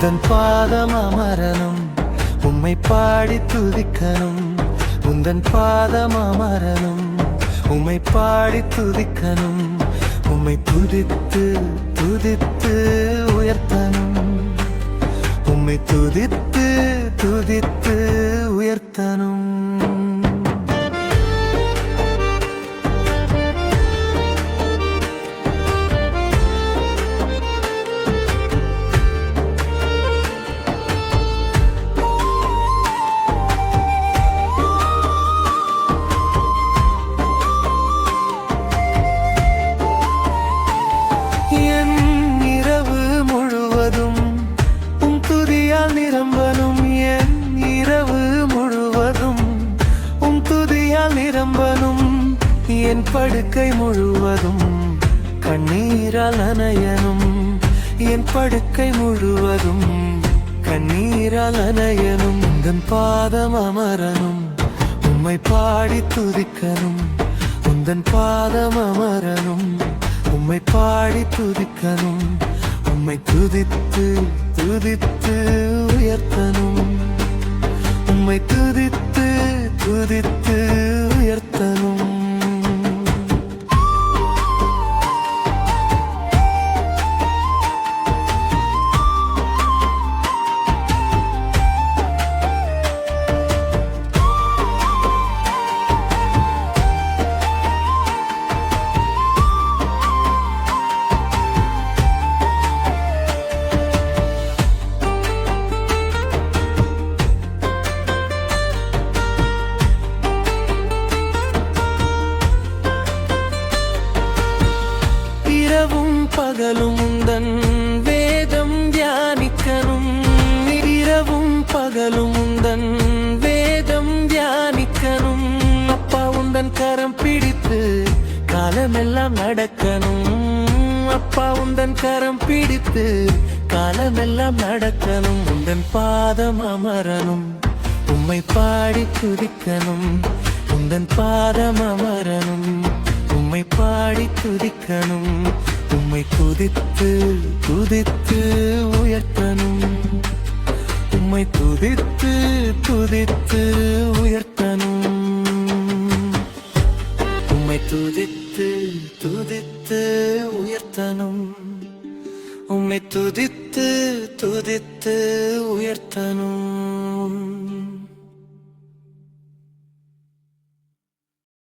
உந்தன் பாதம் அமரனும் உம்மை பாடி துதிக்கணும் உந்தன் பாதம் அமரனும் உம்மை பாடி துதிக்கணும் உம்மை துதித்து துதித்து உயர்த்தணும் உம்மை துதித்து துதித்து உயர்த்தணும் என் படுக்கை முழுவதும் கண்ணீரால் நனையனும் என் படுக்கை முழுவதும் கண்ணீரால் நனையனும் உந்தன் பாதம் அமரனும் உம்மை பாடி துதிக்கணும் உந்தன் பாதம் அமரனும் உம்மை பாடி துதிக்கணும் உம்மை துதித்து துதித்து உயர்த்தணும் உம்மை துதித்து துதித்து உயர்த்தணும் பகலும் உந்தன் வேதம் தியானிக்கணும் இரவும் பகலும் உந்தன் வேதம் தியானிக்கணும் அப்பா உந்தன் கரம் பிடித்து காலமெல்லாம் நடக்கணும் அப்பா உந்தன் கரம் பிடித்து காலமெல்லாம் நடக்கணும் உந்தன் பாதம் அமரனும் உம்மை பாடி துதிக்கணும் உந்தன் பாதம் அமரனும் உம்மை பாடி துதிக்கணும் உம்மை துதித்து துதித்து உயர்த்தணும் உம்மை துதித்து துதித்து உயர்த்தணும் உம்மை துதித்து துதித்து உயர்த்தணும் உம்மை துதித்து துதித்து உயர்த்தணும்